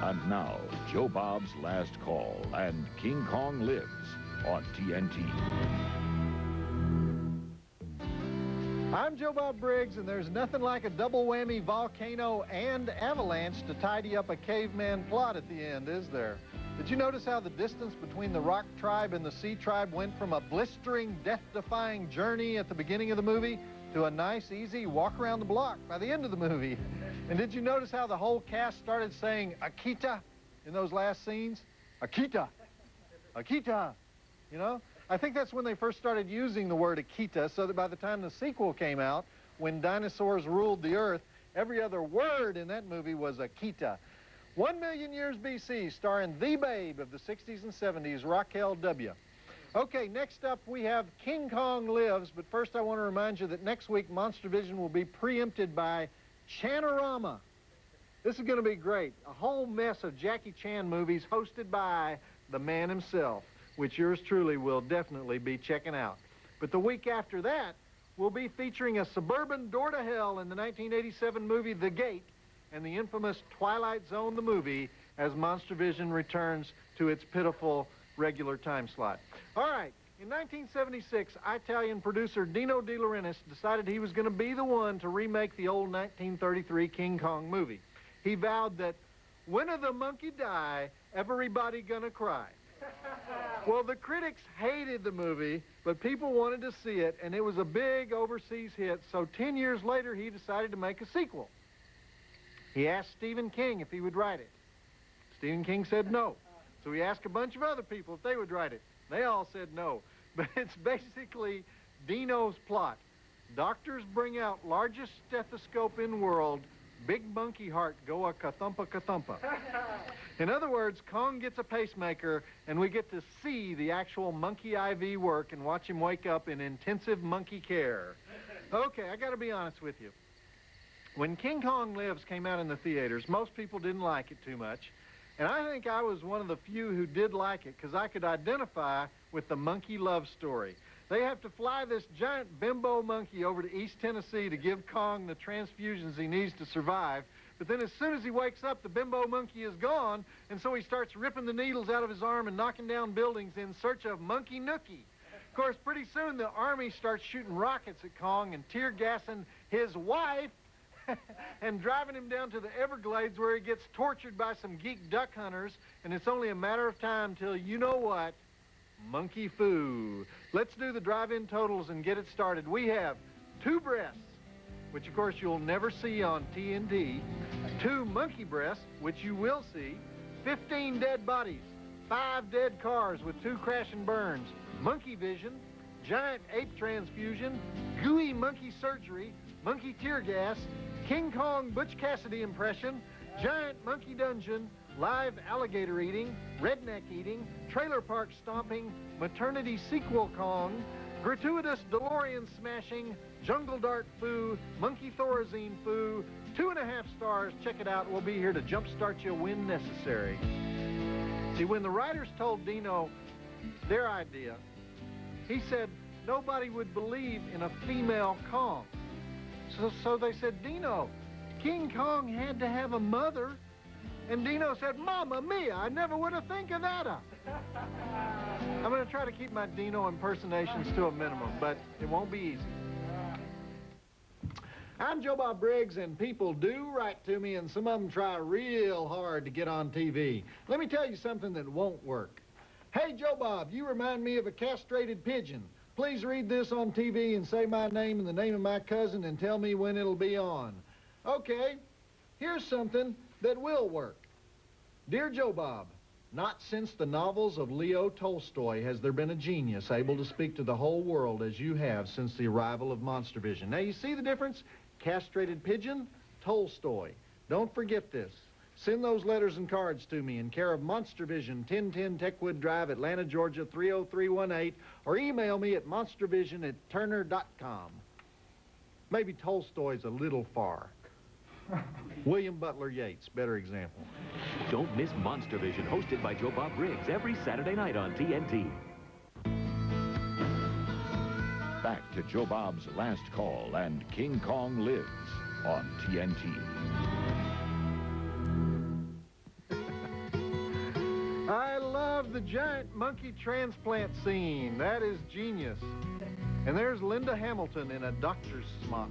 And now, Joe Bob's Last Call and King Kong Lives on TNT. I'm Joe Bob Briggs, and there's nothing like a double whammy volcano and avalanche to tidy up a caveman plot at the end, is there? Did you notice how the distance between the rock tribe and the sea tribe went from a blistering, death-defying journey at the beginning of the movie to a nice, easy walk around the block by the end of the movie? And did you notice how the whole cast started saying Akita in those last scenes? Akita, Akita, you know? I think that's when they first started using the word Akita, so that by the time the sequel came out, when dinosaurs ruled the earth, every other word in that movie was Akita. 1 million years BC, starring the babe of the 60s and 70s, Raquel W. Okay, next up we have King Kong Lives, but first I want to remind you that next week Monstervision will be preempted by Chanorama. This is going to be great. A whole mess of Jackie Chan movies hosted by the man himself, which yours truly will definitely be checking out. But the week after that, we'll be featuring a suburban door to hell in the 1987 movie The Gate and the infamous Twilight Zone the movie as Monstervision returns to its pitiful regular time slot. All right, in 1976, Italian producer Dino De Laurentiis decided he was going to be the one to remake the old 1933 King Kong movie. He vowed that when the monkey die, everybody gonna cry. Well, the critics hated the movie, but people wanted to see it, and it was a big overseas hit, so 10 years later, he decided to make a sequel. He asked Stephen King if he would write it. Stephen King said no. So he asked a bunch of other people if they would write it. They all said no. But it's basically Dino's plot. Doctors bring out largest stethoscope in world, big monkey heart go a kathumpa kathumpa. In other words, Kong gets a pacemaker, and we get to see the actual monkey IV work and watch him wake up in intensive monkey care. Okay, I got to be honest with you. When King Kong Lives came out in the theaters, most people didn't like it too much. And I think I was one of the few who did like it because I could identify with the monkey love story. They have to fly this giant bimbo monkey over to East Tennessee to give Kong the transfusions he needs to survive. But then as soon as he wakes up, the bimbo monkey is gone, and so he starts ripping the needles out of his arm and knocking down buildings in search of Monkey Nookie. Of course, pretty soon the army starts shooting rockets at Kong and tear gassing his wife and driving him down to the Everglades where he gets tortured by some geek duck hunters, and it's only a matter of time till you know what? Monkey foo. Let's do the drive-in totals and get it started. We have 2 breasts, which of course you'll never see on TNT, 2 monkey breasts, which you will see, 15 dead bodies, 5 dead cars with 2 crash and burns, monkey vision, giant ape transfusion, gooey monkey surgery, monkey tear gas, King Kong Butch Cassidy impression, giant monkey dungeon, live alligator eating, redneck eating, trailer park stomping, maternity sequel Kong, gratuitous DeLorean smashing, jungle dart foo, monkey thorazine foo, 2.5 stars. Check it out. We'll be here to jumpstart you when necessary. See, when the writers told Dino their idea, he said nobody would believe in a female Kong. So they said, Dino, King Kong had to have a mother. And Dino said, Mamma mia, I never would have think of that. I'm going to try to keep my Dino impersonations to a minimum, but it won't be easy. I'm Joe Bob Briggs, and people do write to me, and some of them try real hard to get on TV. Let me tell you something that won't work. Hey, Joe Bob, you remind me of a castrated pigeon. Please read this on TV and say my name and the name of my cousin and tell me when it'll be on. Okay, here's something that will work. Dear Joe Bob, not since the novels of Leo Tolstoy has there been a genius able to speak to the whole world as you have since the arrival of Monstervision. Now, you see the difference? Castrated pigeon, Tolstoy. Don't forget this. Send those letters and cards to me in care of Monstervision, 1010 Techwood Drive, Atlanta, Georgia, 30318, or email me at monstervision@turner.com. Maybe Tolstoy's a little far. William Butler Yeats, better example. Don't miss Monstervision, hosted by Joe Bob Briggs, every Saturday night on TNT. Back to Joe Bob's Last Call and King Kong Lives on TNT. love the giant monkey transplant scene. That is genius. And there's Linda Hamilton in a doctor's smock.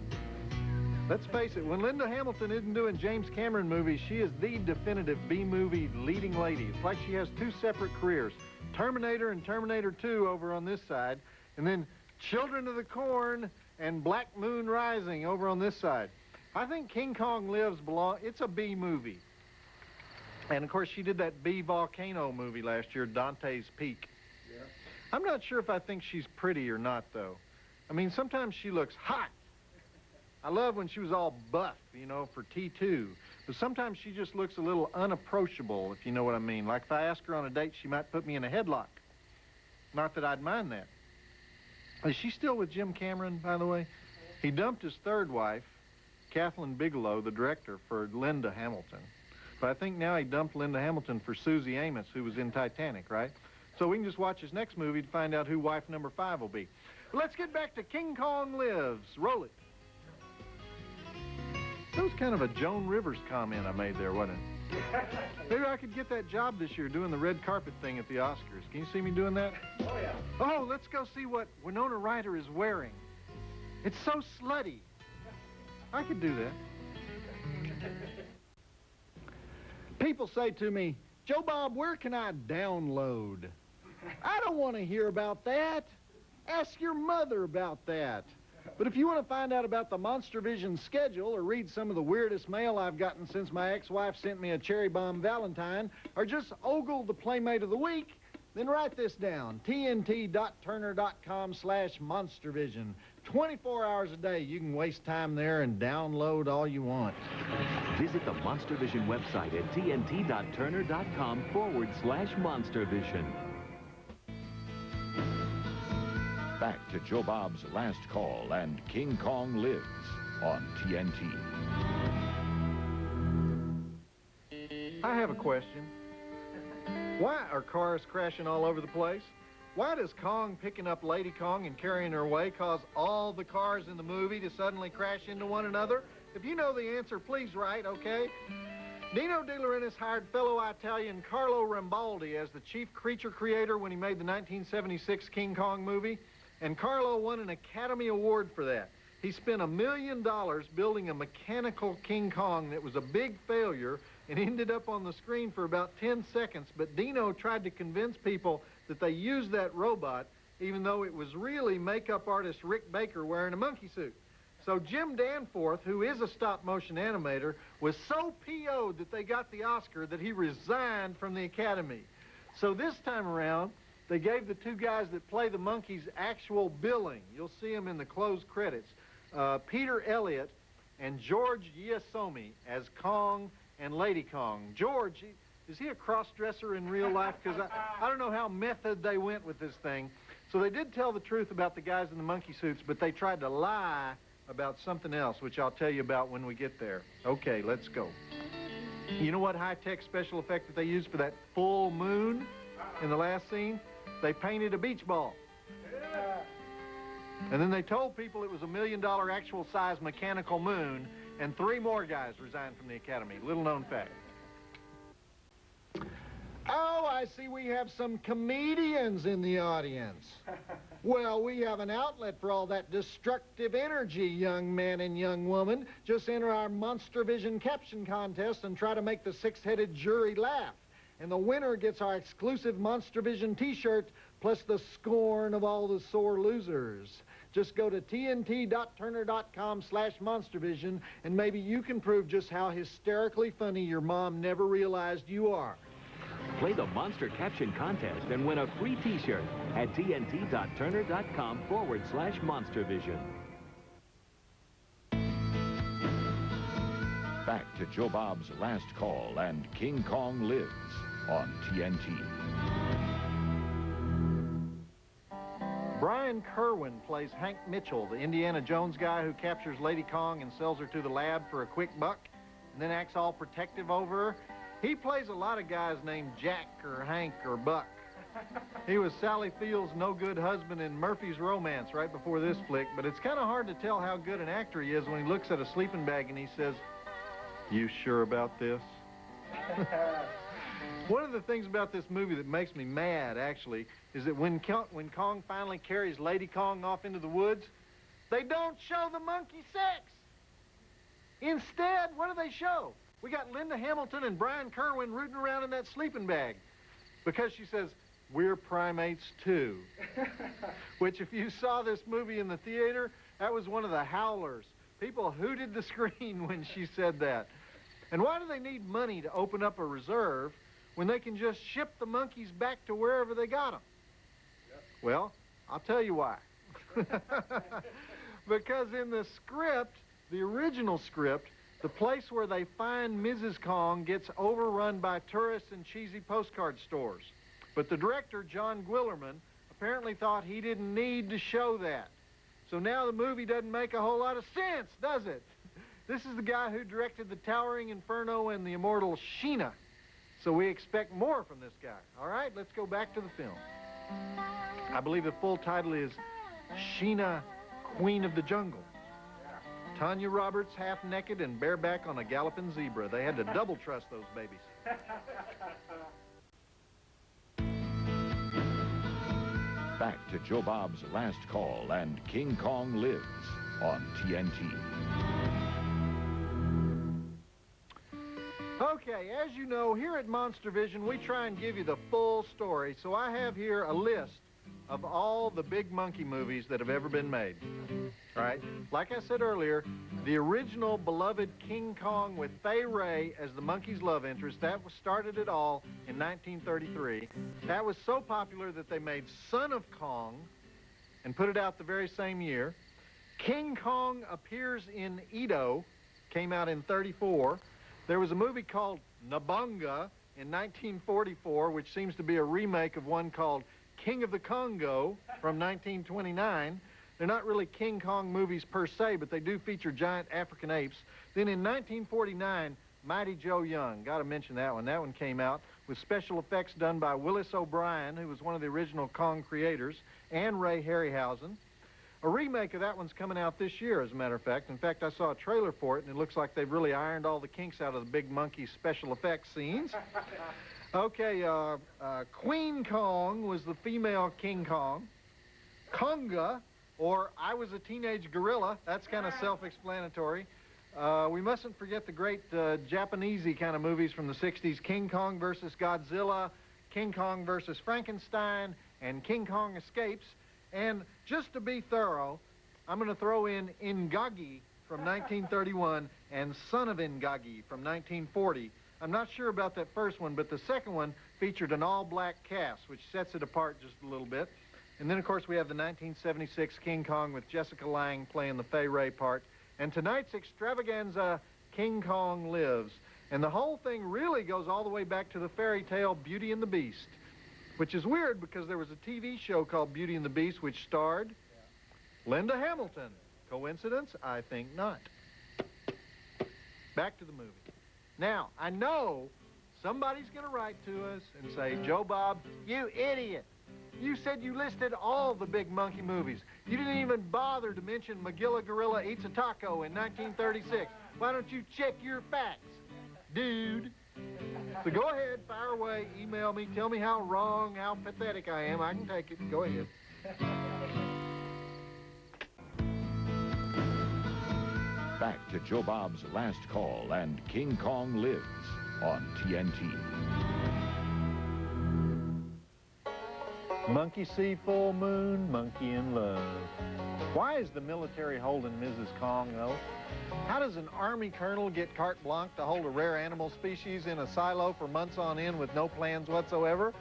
Let's face it, when Linda Hamilton isn't doing James Cameron movies, she is the definitive B-movie leading lady. It's like she has two separate careers. Terminator and Terminator 2 over on this side, and then Children of the Corn and Black Moon Rising over on this side. I think King Kong Lives it's a B movie. And of course, she did that B volcano movie last year, Dante's Peak. Yeah. I'm not sure if I think she's pretty or not, though. I mean, sometimes she looks hot. I love when she was all buff, you know, for T2. But sometimes she just looks a little unapproachable, if you know what I mean. Like if I ask her on a date, she might put me in a headlock. Not that I'd mind that. Is she still with Jim Cameron, by the way? He dumped his third wife, Kathleen Bigelow, the director, for Linda Hamilton. But I think now he dumped Linda Hamilton for Susie Amos, who was in Titanic, right? So we can just watch his next movie to find out who wife number 5 will be. But let's get back to King Kong Lives. Roll it. That was kind of a Joan Rivers comment I made there, wasn't it? Maybe I could get that job this year doing the red carpet thing at the Oscars. Can you see me doing that? Oh, yeah. Oh, let's go see what Winona Ryder is wearing. It's so slutty. I could do that. People say to me, Joe Bob, where can I download? I don't want to hear about that. Ask your mother about that. But if you want to find out about the Monstervision schedule or read some of the weirdest mail I've gotten since my ex-wife sent me a cherry bomb Valentine, or just ogle the Playmate of the Week, then write this down, tnt.turner.com/Monstervision. 24 hours a day, you can waste time there and download all you want. Visit the Monstervision website at tnt.turner.com/Monstervision. Back to Joe Bob's Last Call and King Kong Lives on TNT. I have a question. Why are cars crashing all over the place? Why does Kong picking up Lady Kong and carrying her away cause all the cars in the movie to suddenly crash into one another? If you know the answer, please write, okay? Dino De Laurentiis hired fellow Italian Carlo Rambaldi as the chief creature creator when he made the 1976 King Kong movie, and Carlo won an Academy Award for that. He spent $1 million building a mechanical King Kong that was a big failure and ended up on the screen for about 10 seconds, but Dino tried to convince people that they used that robot, even though it was really makeup artist Rick Baker wearing a monkey suit. So Jim Danforth, who is a stop-motion animator, was so PO'd that they got the Oscar that he resigned from the Academy. So this time around, they gave the two guys that play the monkeys actual billing. You'll see them in the closed credits. Peter Elliott and George Giacomi as Kong and Lady Kong. George, is he a cross-dresser in real life? Because I don't know how method they went with this thing. So they did tell the truth about the guys in the monkey suits, but they tried to lie about something else, which I'll tell you about when we get there. Okay, let's go. You know what high-tech special effect that they used for that full moon in the last scene? They painted a beach ball. And then they told people it was $1 million actual-size mechanical moon, and 3 more guys resigned from the Academy. Little-known fact. Oh, I see we have some comedians in the audience. Well, we have an outlet for all that destructive energy, young man and young woman. Just enter our Monstervision caption contest and try to make the 6-headed jury laugh. And the winner gets our exclusive Monstervision t-shirt, plus the scorn of all the sore losers. Just go to tnt.turner.com/Monstervision, and maybe you can prove just how hysterically funny your mom never realized you are. Play the Monster Caption Contest and win a free t-shirt at tnt.turner.com/Monstervision. Back to Joe Bob's Last Call and King Kong Lives on TNT. Brian Kerwin plays Hank Mitchell, the Indiana Jones guy who captures Lady Kong and sells her to the lab for a quick buck, and then acts all protective over her. He plays a lot of guys named Jack or Hank or Buck. He was Sally Field's no-good husband in Murphy's Romance right before this flick, but it's kind of hard to tell how good an actor he is when he looks at a sleeping bag and he says, "You sure about this?" One of the things about this movie that makes me mad, actually, is that when Kong finally carries Lady Kong off into the woods, they don't show the monkey sex. Instead, what do they show? We got Linda Hamilton and Brian Kerwin rooting around in that sleeping bag because she says, "We're primates too." Which, if you saw this movie in the theater, that was one of the howlers. People hooted the screen when she said that. And why do they need money to open up a reserve when they can just ship the monkeys back to wherever they got them? Yep. Well, I'll tell you why. Because in the script, the original script, the place where they find Mrs. Kong gets overrun by tourists and cheesy postcard stores. But the director, John Guillermin, apparently thought he didn't need to show that. So now the movie doesn't make a whole lot of sense, does it? This is the guy who directed The Towering Inferno and the immortal Sheena. So we expect more from this guy. All right, let's go back to the film. I believe the full title is Sheena, Queen of the Jungle. Tanya Roberts, half naked and bareback on a galloping zebra. They had to double trust those babies. Back to Joe Bob's Last Call and King Kong Lives on TNT. Okay, as you know, here at Monstervision, we try and give you the full story. So I have here a list of all the big monkey movies that have ever been made. All right? Like I said earlier, the original beloved King Kong with Fay Wray as the monkey's love interest, that started it all in 1933. That was so popular that they made Son of Kong and put it out the very same year. King Kong Appears in Edo came out in 34. There was a movie called Nabunga in 1944, which seems to be a remake of one called King of the Congo from 1929. They're not really King Kong movies per se, but they do feature giant African apes. Then in 1949, Mighty Joe Young, got to mention that one. That one came out with special effects done by Willis O'Brien, who was one of the original Kong creators, and Ray Harryhausen. A remake of that one's coming out this year, as a matter of fact. In fact, I saw a trailer for it, and it looks like they've really ironed all the kinks out of the big monkey special effects scenes. Okay, Queen Kong was the female King Kong. Conga, or I Was a Teenage Gorilla, that's kind of self-explanatory. We mustn't forget the great Japanese-y kind of movies from the 60s, King Kong versus Godzilla, King Kong versus Frankenstein, and King Kong Escapes. And just to be thorough, I'm going to throw in Ingagi from 1931 and Son of Ingagi from 1940. I'm not sure about that first one, but the second one featured an all-black cast, which sets it apart just a little bit. And then, of course, we have the 1976 King Kong with Jessica Lange playing the Fay Wray part. And tonight's extravaganza, King Kong Lives. And the whole thing really goes all the way back to the fairy tale Beauty and the Beast, which is weird because there was a TV show called Beauty and the Beast which starred Linda Hamilton. Coincidence? I think not. Back to the movie. Now, I know somebody's going to write to us and say, Joe Bob, you idiot. You said you listed all the big monkey movies. You didn't even bother to mention Magilla Gorilla Eats a Taco in 1936. Why don't you check your facts, dude? So go ahead, fire away, email me, tell me how wrong, how pathetic I am. I can take it. Go ahead. Back to Joe Bob's Last Call and King Kong Lives on TNT. Monkey see full moon, monkey in love. Why is the military holding Mrs. Kong, though? How does an Army colonel get carte blanche to hold a rare animal species in a silo for months on end with no plans whatsoever?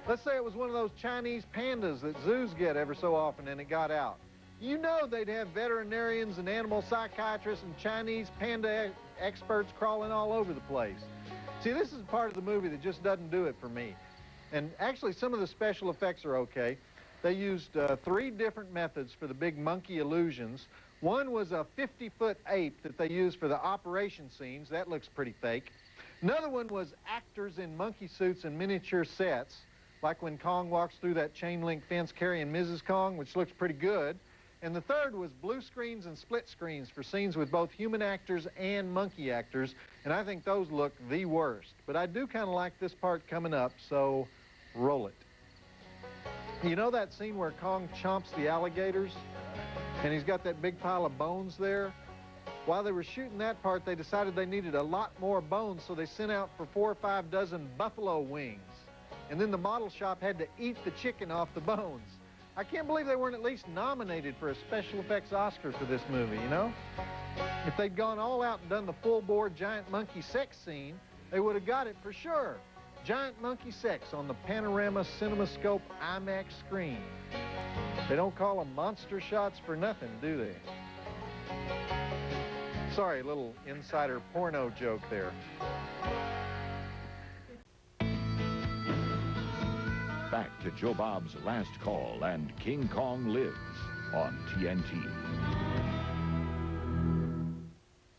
Let's say it was one of those Chinese pandas that zoos get ever so often and it got out. You know they'd have veterinarians and animal psychiatrists and Chinese panda experts crawling all over the place. See, this is part of the movie that just doesn't do it for me. And actually, some of the special effects are okay. They used 3 different methods for the big monkey illusions. One was a 50-foot ape that they used for the operation scenes. That looks pretty fake. Another one was actors in monkey suits and miniature sets, like when Kong walks through that chain-link fence carrying Mrs. Kong, which looks pretty good. And the third was blue screens and split screens for scenes with both human actors and monkey actors, and I think those look the worst. But I do kind of like this part coming up, so roll it. You know that scene where Kong chomps the alligators, and he's got that big pile of bones there? While they were shooting that part, they decided they needed a lot more bones, so they sent out for 4 or 5 dozen buffalo wings. And then the model shop had to eat the chicken off the bones. I can't believe they weren't at least nominated for a special effects Oscar for this movie, you know? If they'd gone all out and done the full-bore giant monkey sex scene, they would have got it for sure. Giant monkey sex on the Panorama CinemaScope IMAX screen. They don't call them monster shots for nothing, do they? Sorry, a little insider porno joke there. Back to Joe Bob's Last Call and King Kong Lives on TNT.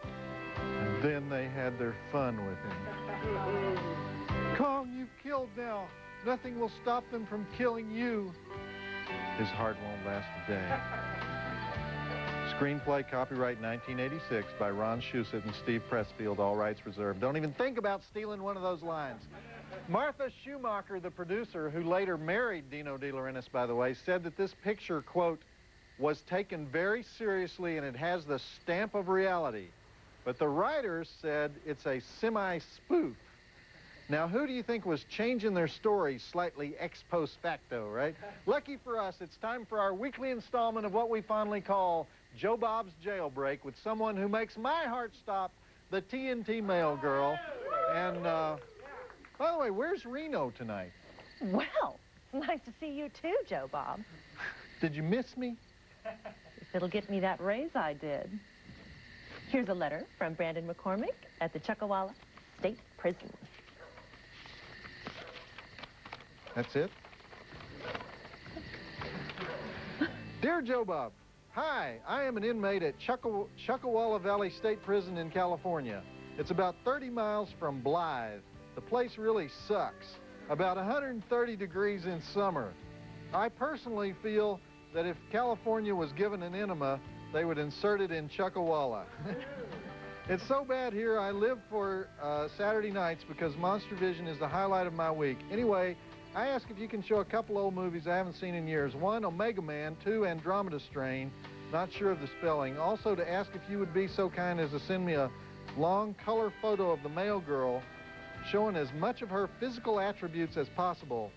And then they had their fun with him. Kong, you've killed now. Nothing will stop them from killing you. His heart won't last a day. Screenplay, copyright 1986 by Ron Shusett and Steve Pressfield, all rights reserved. Don't even think about stealing one of those lines. Martha Schumacher, the producer, who later married Dino De Laurentiis, by the way, said that this picture, quote, was taken very seriously and it has the stamp of reality. But the writers said it's a semi-spoof. Now, who do you think was changing their story slightly ex post facto, right? Lucky for us, it's time for our weekly installment of what we fondly call Joe Bob's Jailbreak with someone who makes my heart stop, the TNT mail girl. And, by the way, where's Reno tonight? Well, it's nice to see you too, Joe Bob. Did you miss me? If it'll get me that raise, I did. Here's a letter from Brandon McCormick at the Chuckawalla State Prison. That's it? Dear Joe Bob, hi, I am an inmate at Chuckawalla Valley State Prison in California. It's about 30 miles from Blythe. The place really sucks. About 130 degrees in summer. I personally feel that if California was given an enema, they would insert it in Chuckawalla. It's so bad here, I live for Saturday nights because Monstervision is the highlight of my week. Anyway, I ask if you can show a couple old movies I haven't seen in years. 1, Omega Man. 2, Andromeda Strain. Not sure of the spelling. Also to ask if you would be so kind as to send me a long color photo of the mail girl showing as much of her physical attributes as possible.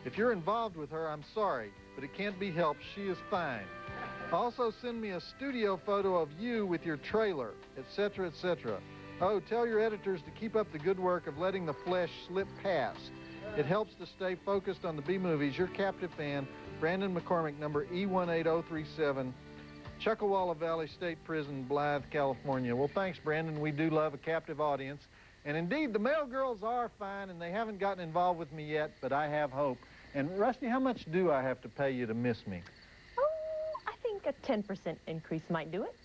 If you're involved with her, I'm sorry, but it can't be helped. She is fine. Also send me a studio photo of you with your trailer, etc., etc. Oh, tell your editors to keep up the good work of letting the flesh slip past. It helps to stay focused on the B-movies. Your captive fan, Brandon McCormick, number E18037, Chuckawalla Valley State Prison, Blythe, California. Well, thanks, Brandon. We do love a captive audience. And indeed, the mail girls are fine, and they haven't gotten involved with me yet, but I have hope. And Rusty, how much do I have to pay you to miss me? Oh, I think a 10% increase might do it.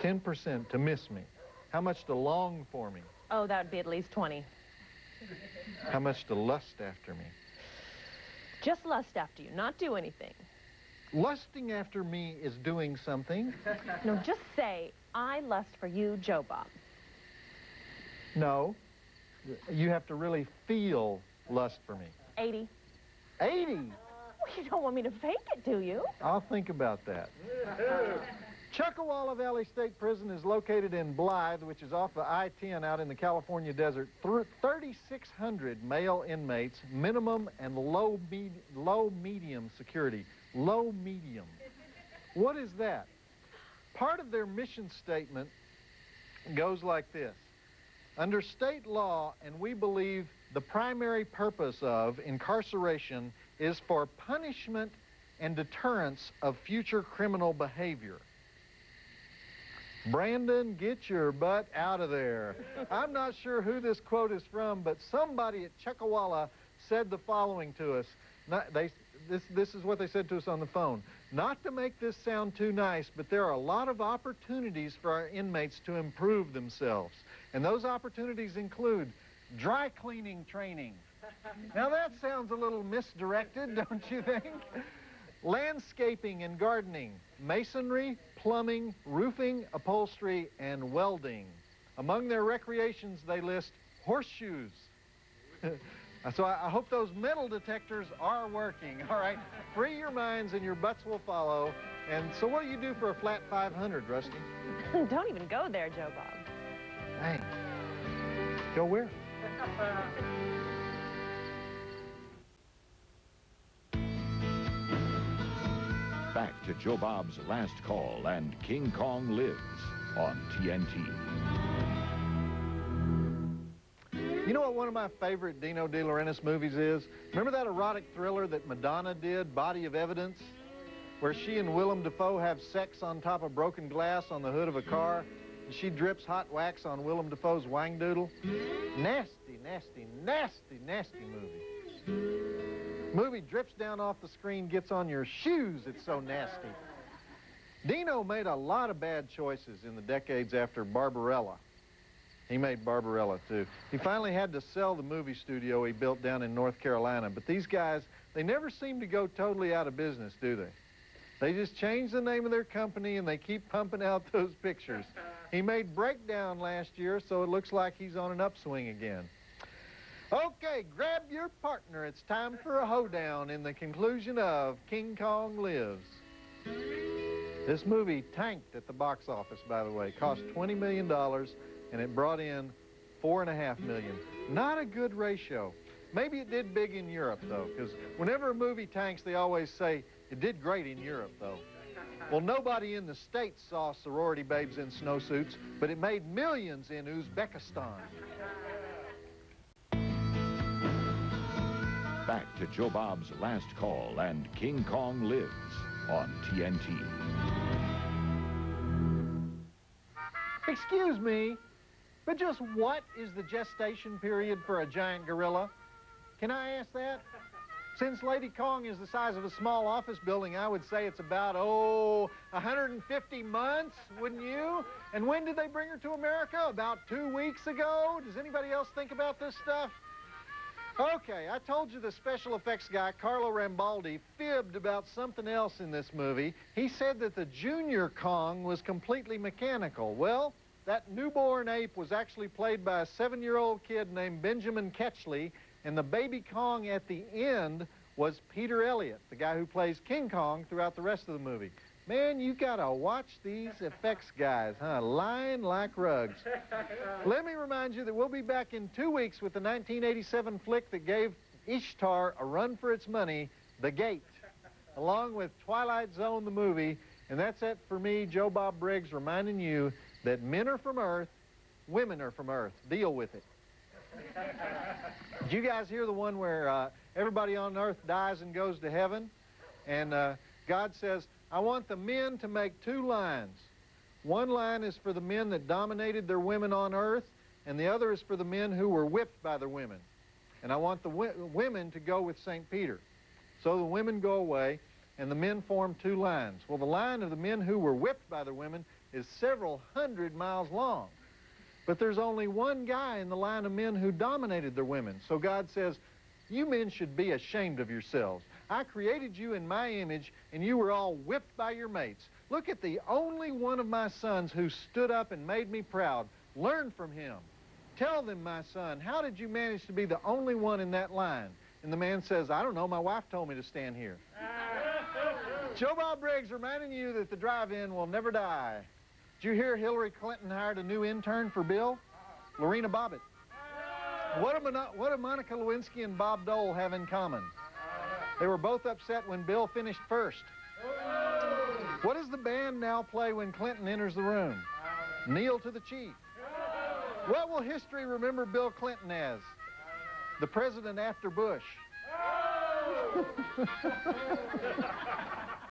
10% to miss me. How much to long for me? Oh, that would be at least 20. How much to lust after me? Just lust after you, not do anything. Lusting after me is doing something. No, just say, I lust for you, Joe Bob. No. You have to really feel lust for me. 80. 80? Well, you don't want me to fake it, do you? I'll think about that. Chuckawalla Valley State Prison is located in Blythe, which is off the I-10 out in the California desert. 3,600 male inmates, minimum and low medium security. Low medium. What is that? Part of their mission statement goes like this. Under state law, and we believe the primary purpose of incarceration is for punishment and deterrence of future criminal behavior. Brandon, get your butt out of there. I'm not sure who this quote is from, but somebody at Chuckawalla said the following to us. This is what they said to us on the phone. Not to make this sound too nice, but there are a lot of opportunities for our inmates to improve themselves. And those opportunities include dry cleaning training. Now that sounds a little misdirected, don't you think? landscaping and gardening, masonry, plumbing, roofing, upholstery, and welding. Among their recreations, they list horseshoes. So I hope those metal detectors are working, all right? Free your minds and your butts will follow. And so what do you do for a flat 500, Rusty? Don't even go there, Joe Bob. Hey, go where? Back to Joe Bob's Last Call and King Kong Lives on TNT. You know what one of my favorite Dino De Laurentiis movies is? Remember that erotic thriller that Madonna did, Body of Evidence? Where she and Willem Dafoe have sex on top of broken glass on the hood of a car, and she drips hot wax on Willem Dafoe's wang-doodle? Nasty, nasty, nasty, nasty movie. Movie drips down off the screen, gets on your shoes, it's so nasty. Dino made a lot of bad choices in the decades after Barbarella. He made Barbarella, too. He finally had to sell the movie studio he built down in North Carolina, but these guys, they never seem to go totally out of business, do they? They just change the name of their company and they keep pumping out those pictures. He made Breakdown last year, so it looks like he's on an upswing again. Okay, grab your partner. It's time for a hoedown in the conclusion of King Kong Lives. This movie tanked at the box office, by the way. Cost $20 million. And it brought in $4.5 million. Not a good ratio. Maybe it did big in Europe, though, because whenever a movie tanks, they always say, it did great in Europe, though. Well, nobody in the States saw sorority babes in snowsuits, but it made millions in Uzbekistan. Back to Joe Bob's Last Call and King Kong Lives on TNT. Excuse me, but just what is the gestation period for a giant gorilla? Can I ask that? Since Lady Kong is the size of a small office building, I would say it's about, 150 months, wouldn't you? And when did they bring her to America? About 2 weeks ago? Does anybody else think about this stuff? Okay, I told you the special effects guy, Carlo Rambaldi, fibbed about something else in this movie. He said that the junior Kong was completely mechanical. Well, that newborn ape was actually played by a 7-year-old kid named Benjamin Ketchley, and the baby Kong at the end was Peter Elliott, the guy who plays King Kong throughout the rest of the movie. Man, you gotta watch these effects guys, huh? Lying like rugs. Let me remind you that we'll be back in 2 weeks with the 1987 flick that gave Ishtar a run for its money, The Gate, along with Twilight Zone, the movie. And that's it for me, Joe Bob Briggs, reminding you that men are from Earth, women are from Earth. Deal with it. Did you guys hear the one where everybody on Earth dies and goes to heaven? And God says, I want the men to make 2 lines. One line is for the men that dominated their women on Earth, and the other is for the men who were whipped by their women. And I want the women to go with St. Peter. So the women go away, and the men form 2 lines. Well, the line of the men who were whipped by their women is several hundred miles long. But there's only one guy in the line of men who dominated their women. So God says, you men should be ashamed of yourselves. I created you in my image, and you were all whipped by your mates. Look at the only one of my sons who stood up and made me proud. Learn from him. Tell them, my son, how did you manage to be the only one in that line? And the man says, I don't know, my wife told me to stand here. Joe Bob Briggs reminding you that the drive-in will never die. Did you hear Hillary Clinton hired a new intern for Bill? Lorena Bobbitt. What do Monica Lewinsky and Bob Dole have in common? They were both upset when Bill finished first. What does the band now play when Clinton enters the room? Kneel to the chief. What will history remember Bill Clinton as? The president after Bush.